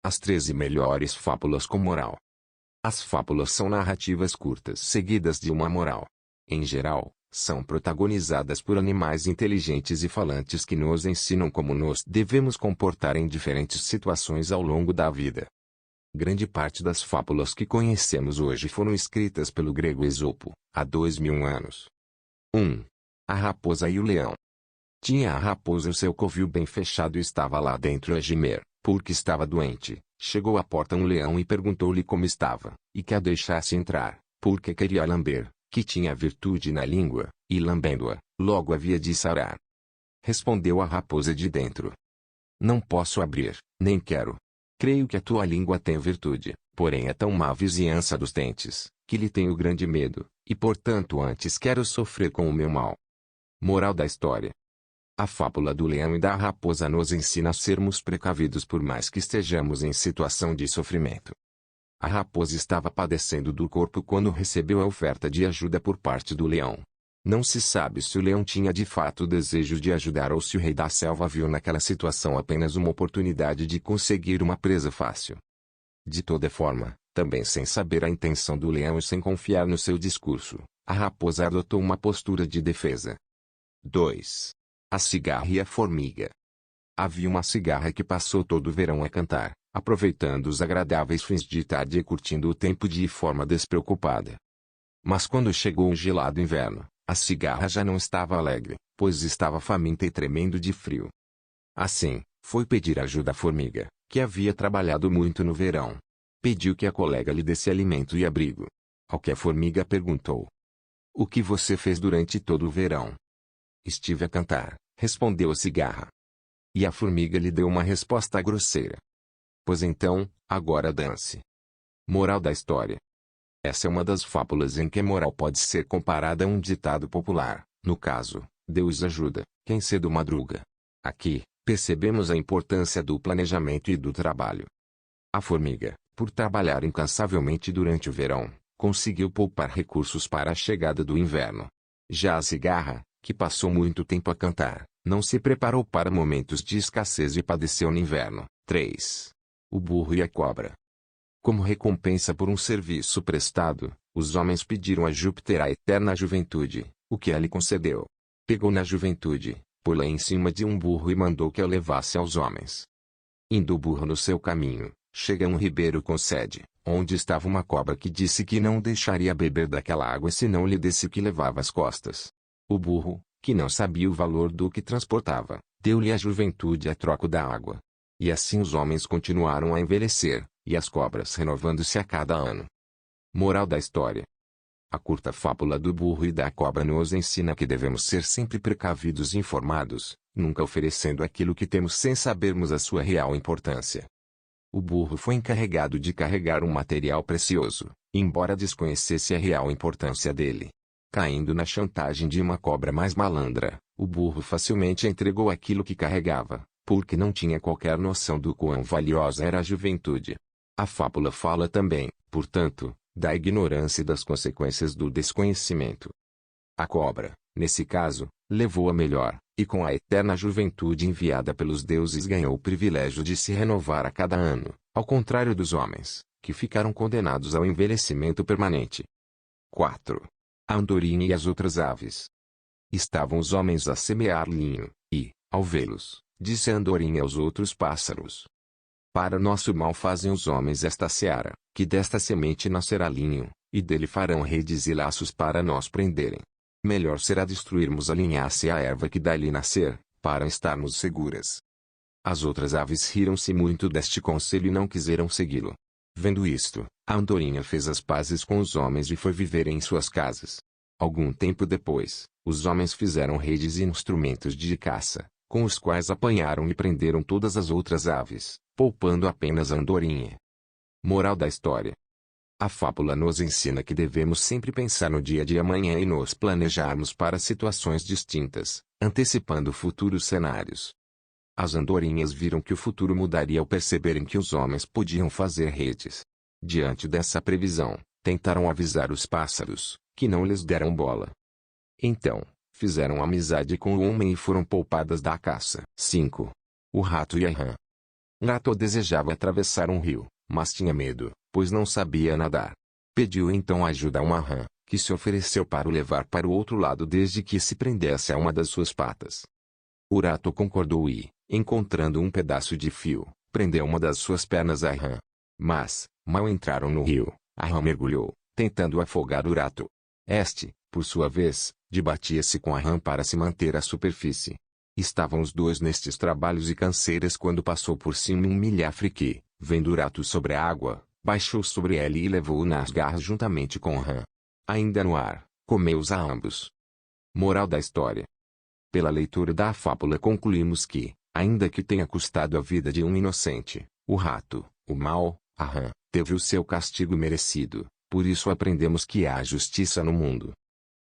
As 13 melhores fábulas com moral. As fábulas são narrativas curtas seguidas de uma moral. Em geral, são protagonizadas por animais inteligentes e falantes que nos ensinam como nos devemos comportar em diferentes situações ao longo da vida. Grande parte das fábulas que conhecemos hoje foram escritas pelo grego Esopo, há 2000 anos. 1. A raposa e o leão. Tinha a raposa o seu covil bem fechado e estava lá dentro a gemer, porque estava doente. Chegou à porta um leão e perguntou-lhe como estava, e que a deixasse entrar, porque queria lamber, que tinha virtude na língua, e lambendo-a, logo havia de sarar. Respondeu a raposa de dentro: Não posso abrir, nem quero. Creio que a tua língua tem virtude, porém é tão má a vizinhança dos dentes, que lhe tenho grande medo, e portanto antes quero sofrer com o meu mal. Moral da história. A fábula do leão e da raposa nos ensina a sermos precavidos por mais que estejamos em situação de sofrimento. A raposa estava padecendo do corpo quando recebeu a oferta de ajuda por parte do leão. Não se sabe se o leão tinha de fato o desejo de ajudar ou se o rei da selva viu naquela situação apenas uma oportunidade de conseguir uma presa fácil. De toda forma, também sem saber a intenção do leão e sem confiar no seu discurso, a raposa adotou uma postura de defesa. 2. A cigarra e a formiga. Havia uma cigarra que passou todo o verão a cantar, aproveitando os agradáveis fins de tarde e curtindo o tempo de forma despreocupada. Mas quando chegou o gelado inverno, a cigarra já não estava alegre, pois estava faminta e tremendo de frio. Assim, foi pedir ajuda à formiga, que havia trabalhado muito no verão. Pediu que a colega lhe desse alimento e abrigo. Ao que a formiga perguntou: O que você fez durante todo o verão? Estive a cantar, respondeu a cigarra. E a formiga lhe deu uma resposta grosseira: Pois então, agora dance. Moral da história. Essa é uma das fábulas em que a moral pode ser comparada a um ditado popular, no caso, Deus ajuda quem cedo madruga. Aqui, percebemos a importância do planejamento e do trabalho. A formiga, por trabalhar incansavelmente durante o verão, conseguiu poupar recursos para a chegada do inverno. Já a cigarra, que passou muito tempo a cantar, não se preparou para momentos de escassez e padeceu no inverno. 3. O burro e a cobra. Como recompensa por um serviço prestado, os homens pediram a Júpiter a eterna juventude, o que ela lhe concedeu. Pegou na juventude, pô-la em cima de um burro e mandou que a levasse aos homens. Indo o burro no seu caminho, chega a um ribeiro com sede, onde estava uma cobra que disse que não deixaria beber daquela água se não lhe desse o que levava às costas. O burro, que não sabia o valor do que transportava, deu-lhe a juventude a troco da água. E assim os homens continuaram a envelhecer, e as cobras renovando-se a cada ano. Moral da história. A curta fábula do burro e da cobra nos ensina que devemos ser sempre precavidos e informados, nunca oferecendo aquilo que temos sem sabermos a sua real importância. O burro foi encarregado de carregar um material precioso, embora desconhecesse a real importância dele. Caindo na chantagem de uma cobra mais malandra, o burro facilmente entregou aquilo que carregava, porque não tinha qualquer noção do quão valiosa era a juventude. A fábula fala também, portanto, da ignorância e das consequências do desconhecimento. A cobra, nesse caso, levou a melhor, e com a eterna juventude enviada pelos deuses ganhou o privilégio de se renovar a cada ano, ao contrário dos homens, que ficaram condenados ao envelhecimento permanente. 4. A andorinha e as outras aves. Estavam os homens a semear linho, e, ao vê-los, disse a andorinha aos outros pássaros: Para nosso mal fazem os homens esta seara, que desta semente nascerá linho, e dele farão redes e laços para nós prenderem. Melhor será destruirmos a linhaça e a erva que dali nascer, para estarmos seguras. As outras aves riram-se muito deste conselho e não quiseram segui-lo. Vendo isto, a andorinha fez as pazes com os homens e foi viver em suas casas. Algum tempo depois, os homens fizeram redes e instrumentos de caça, com os quais apanharam e prenderam todas as outras aves, poupando apenas a andorinha. Moral da história. A fábula nos ensina que devemos sempre pensar no dia de amanhã e nos planejarmos para situações distintas, antecipando futuros cenários. As andorinhas viram que o futuro mudaria ao perceberem que os homens podiam fazer redes. Diante dessa previsão, tentaram avisar os pássaros, que não lhes deram bola. Então, fizeram amizade com o homem e foram poupadas da caça. 5. O rato e a rã. Um rato desejava atravessar um rio, mas tinha medo, pois não sabia nadar. Pediu então ajuda a uma rã, que se ofereceu para o levar para o outro lado desde que se prendesse a uma das suas patas. O rato concordou e, encontrando um pedaço de fio, prendeu uma das suas pernas à rã. Mas, mal entraram no rio, a rã mergulhou, tentando afogar o rato. Este, por sua vez, debatia-se com a rã para se manter à superfície. Estavam os dois nestes trabalhos e canseiras quando passou por cima um milhafre que, vendo o rato sobre a água, baixou sobre ele e levou-o nas garras juntamente com a rã. Ainda no ar, comeu-os a ambos. Moral da história. Pela leitura da fábula concluímos que, ainda que tenha custado a vida de um inocente, o rato, o mal, a rã, teve o seu castigo merecido, por isso aprendemos que há justiça no mundo.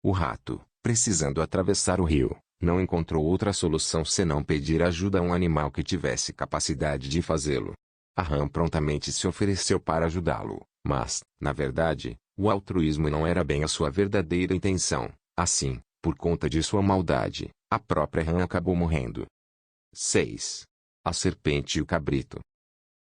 O rato, precisando atravessar o rio, não encontrou outra solução senão pedir ajuda a um animal que tivesse capacidade de fazê-lo. A rã prontamente se ofereceu para ajudá-lo, mas, na verdade, o altruísmo não era bem a sua verdadeira intenção. Assim, por conta de sua maldade, a própria rã acabou morrendo. 6. A serpente e o cabrito.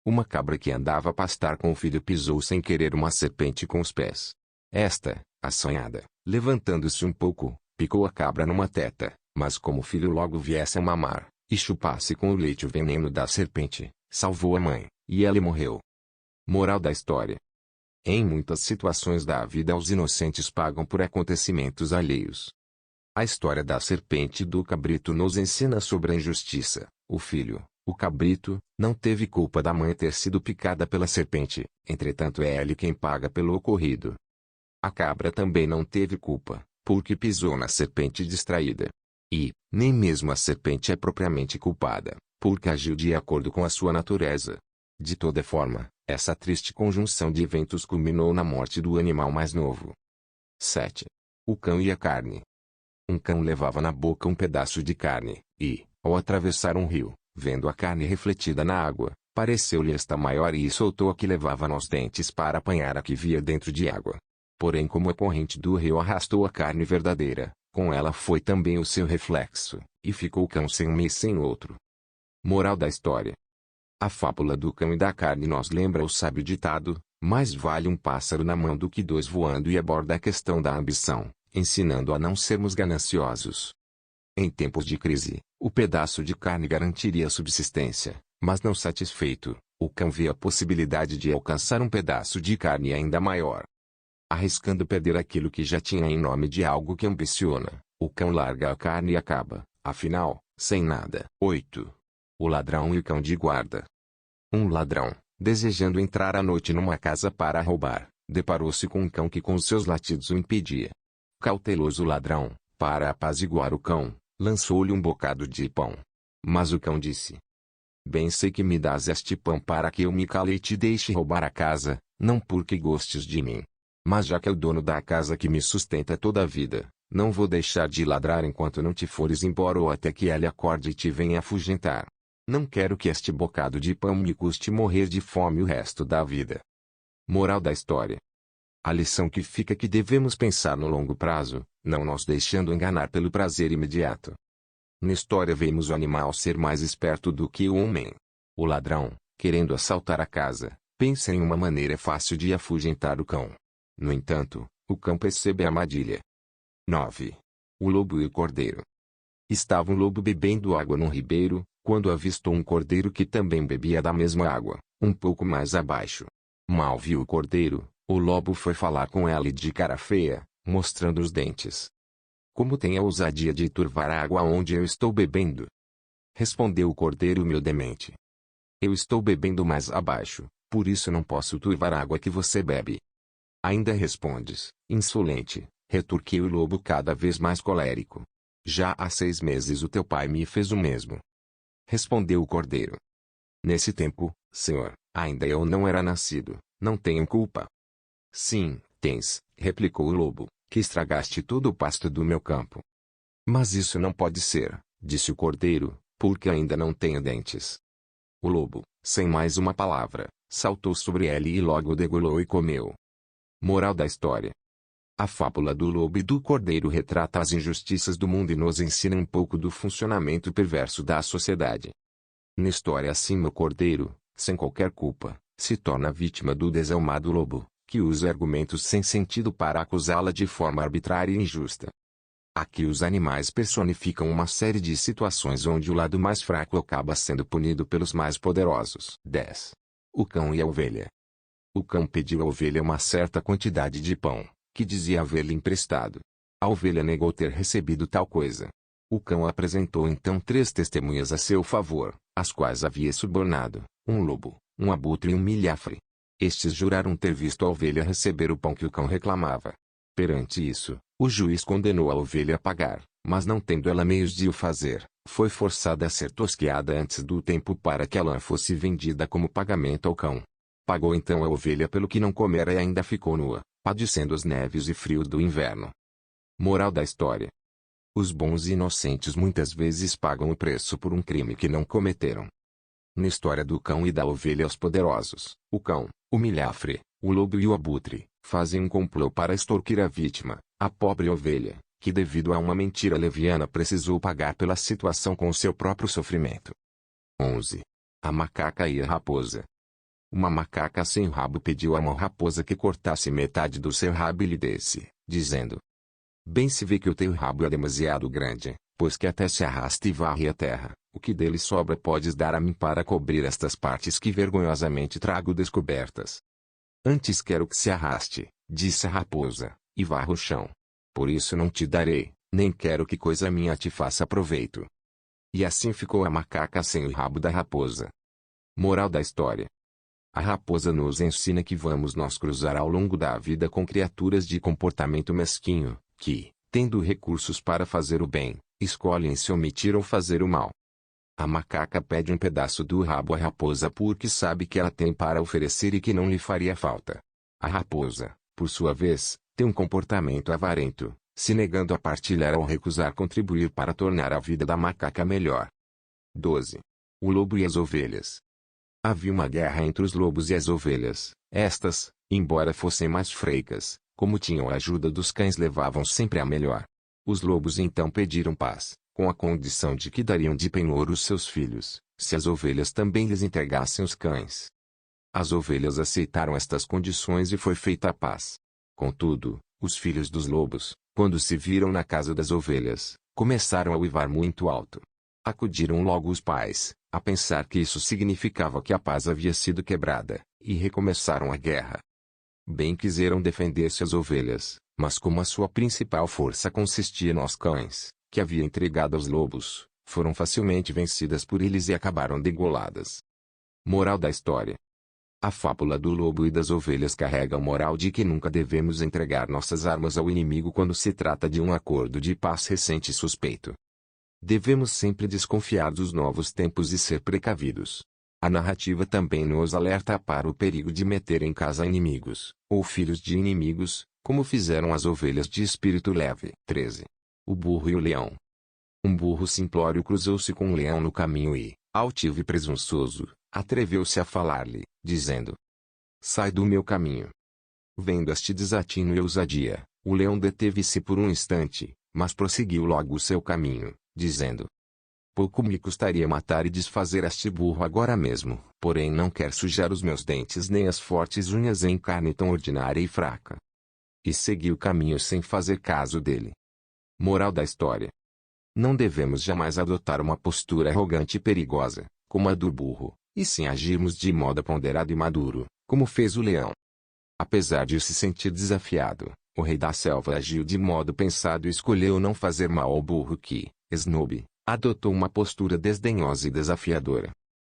Uma cabra que andava a pastar com o filho pisou sem querer uma serpente com os pés. Esta, assanhada, levantando-se um pouco, picou a cabra numa teta, mas como o filho logo viesse a mamar, e chupasse com o leite o veneno da serpente, salvou a mãe, e ela morreu. Moral da história. Em muitas situações da vida os inocentes pagam por acontecimentos alheios. A história da serpente e do cabrito nos ensina sobre a injustiça. O filho, o cabrito, não teve culpa da mãe ter sido picada pela serpente, entretanto é ele quem paga pelo ocorrido. A cabra também não teve culpa, porque pisou na serpente distraída. E, nem mesmo a serpente é propriamente culpada, porque agiu de acordo com a sua natureza. De toda forma, essa triste conjunção de eventos culminou na morte do animal mais novo. 7. O cão e a carne. Um cão levava na boca um pedaço de carne, e, ao atravessar um rio, vendo a carne refletida na água, pareceu-lhe esta maior e soltou a que levava nos dentes para apanhar a que via dentro de água. Porém, como a corrente do rio arrastou a carne verdadeira, com ela foi também o seu reflexo, e ficou o cão sem um e sem outro. Moral da história. A fábula do cão e da carne nos lembra o sábio ditado: mais vale um pássaro na mão do que dois voando, e aborda a questão da ambição, ensinando a não sermos gananciosos. Em tempos de crise, o pedaço de carne garantiria a subsistência, mas não satisfeito, o cão vê a possibilidade de alcançar um pedaço de carne ainda maior. Arriscando perder aquilo que já tinha em nome de algo que ambiciona, o cão larga a carne e acaba, afinal, sem nada. 8. O ladrão e o cão de guarda. Um ladrão, desejando entrar à noite numa casa para roubar, deparou-se com um cão que com seus latidos o impedia. Cauteloso ladrão, para apaziguar o cão, lançou-lhe um bocado de pão. Mas o cão disse: bem sei que me dás este pão para que eu me cale e te deixe roubar a casa, não porque gostes de mim. Mas já que é o dono da casa que me sustenta toda a vida, não vou deixar de ladrar enquanto não te fores embora ou até que ele acorde e te venha afugentar. Não quero que este bocado de pão me custe morrer de fome o resto da vida. Moral da história. A lição que fica é que devemos pensar no longo prazo, não nos deixando enganar pelo prazer imediato. Na história vemos o animal ser mais esperto do que o homem. O ladrão, querendo assaltar a casa, pensa em uma maneira fácil de afugentar o cão. No entanto, o cão percebe a armadilha. 9. O lobo e o cordeiro. Estava um lobo bebendo água num ribeiro, quando avistou um cordeiro que também bebia da mesma água, um pouco mais abaixo. Mal viu o cordeiro, o lobo foi falar com ela de cara feia, mostrando os dentes. Como tem a ousadia de turvar a água onde eu estou bebendo? Respondeu o cordeiro humildemente. Eu estou bebendo mais abaixo, por isso não posso turvar a água que você bebe. Ainda respondes, insolente, retorquiu o lobo cada vez mais colérico. Já há 6 meses o teu pai me fez o mesmo. Respondeu o cordeiro. Nesse tempo, senhor, ainda eu não era nascido, não tenho culpa. Sim, tens, replicou o lobo, que estragaste todo o pasto do meu campo. Mas isso não pode ser, disse o cordeiro, porque ainda não tenho dentes. O lobo, sem mais uma palavra, saltou sobre ele e logo o degolou e comeu. Moral da história. A fábula do lobo e do cordeiro retrata as injustiças do mundo e nos ensina um pouco do funcionamento perverso da sociedade. Na história acima o cordeiro, sem qualquer culpa, se torna vítima do desalmado lobo, que usa argumentos sem sentido para acusá-la de forma arbitrária e injusta. Aqui os animais personificam uma série de situações onde o lado mais fraco acaba sendo punido pelos mais poderosos. 10. O cão e a ovelha. O cão pediu à ovelha uma certa quantidade de pão, que dizia haver-lhe emprestado. A ovelha negou ter recebido tal coisa. O cão apresentou então 3 testemunhas a seu favor, as quais havia subornado: um lobo, um abutre e um milhafre. Estes juraram ter visto a ovelha receber o pão que o cão reclamava. Perante isso, o juiz condenou a ovelha a pagar, mas não tendo ela meios de o fazer, foi forçada a ser tosqueada antes do tempo para que a lã fosse vendida como pagamento ao cão. Pagou então a ovelha pelo que não comera e ainda ficou nua, padecendo as neves e frios do inverno. Moral da história: os bons e inocentes muitas vezes pagam o preço por um crime que não cometeram. Na história do cão e da ovelha os poderosos, o cão, o milhafre, o lobo e o abutre, fazem um complô para extorquir a vítima, a pobre ovelha, que devido a uma mentira leviana precisou pagar pela situação com o seu próprio sofrimento. 11. A macaca e a raposa. Uma macaca sem rabo pediu a uma raposa que cortasse metade do seu rabo e lhe desse, dizendo: bem se vê que o teu rabo é demasiado grande, pois que até se arrasta e varre a terra, o que dele sobra podes dar a mim para cobrir estas partes que vergonhosamente trago descobertas. Antes quero que se arraste, disse a raposa, e varra o chão. Por isso não te darei, nem quero que coisa minha te faça proveito. E assim ficou a macaca sem o rabo da raposa. Moral da história: a raposa nos ensina que vamos nos cruzar ao longo da vida com criaturas de comportamento mesquinho, que, tendo recursos para fazer o bem, escolhem se omitir ou fazer o mal. A macaca pede um pedaço do rabo à raposa porque sabe que ela tem para oferecer e que não lhe faria falta. A raposa, por sua vez, tem um comportamento avarento, se negando a partilhar ou recusar contribuir para tornar a vida da macaca melhor. 12. O lobo e as ovelhas. Havia uma guerra entre os lobos e as ovelhas. Estas, embora fossem mais freicas, como tinham a ajuda dos cães, levavam sempre a melhor. Os lobos então pediram paz, com a condição de que dariam de penhor os seus filhos, se as ovelhas também lhes entregassem os cães. As ovelhas aceitaram estas condições e foi feita a paz. Contudo, os filhos dos lobos, quando se viram na casa das ovelhas, começaram a uivar muito alto. Acudiram logo os pais, a pensar que isso significava que a paz havia sido quebrada, e recomeçaram a guerra. Bem quiseram defender-se as ovelhas, mas como a sua principal força consistia nos cães, que havia entregado aos lobos, foram facilmente vencidas por eles e acabaram degoladas. Moral da história: a fábula do lobo e das ovelhas carrega a moral de que nunca devemos entregar nossas armas ao inimigo quando se trata de um acordo de paz recente e suspeito. Devemos sempre desconfiar dos novos tempos e ser precavidos. A narrativa também nos alerta para o perigo de meter em casa inimigos, ou filhos de inimigos, como fizeram as ovelhas de espírito leve. 13. O burro e o leão. Um burro simplório cruzou-se com um leão no caminho e, altivo e presunçoso, atreveu-se a falar-lhe, dizendo: sai do meu caminho. Vendo este desatino e ousadia, o leão deteve-se por um instante, mas prosseguiu logo o seu caminho, dizendo: pouco me custaria matar e desfazer este burro agora mesmo, porém não quer sujar os meus dentes nem as fortes unhas em carne tão ordinária e fraca. E seguiu o caminho sem fazer caso dele. Moral da história: não devemos jamais adotar uma postura arrogante e perigosa, como a do burro, e sim agirmos de modo ponderado e maduro, como fez o leão. Apesar de se sentir desafiado, o rei da selva agiu de modo pensado e escolheu não fazer mal ao burro que, esnobe, adotou uma postura desdenhosa e desafiadora.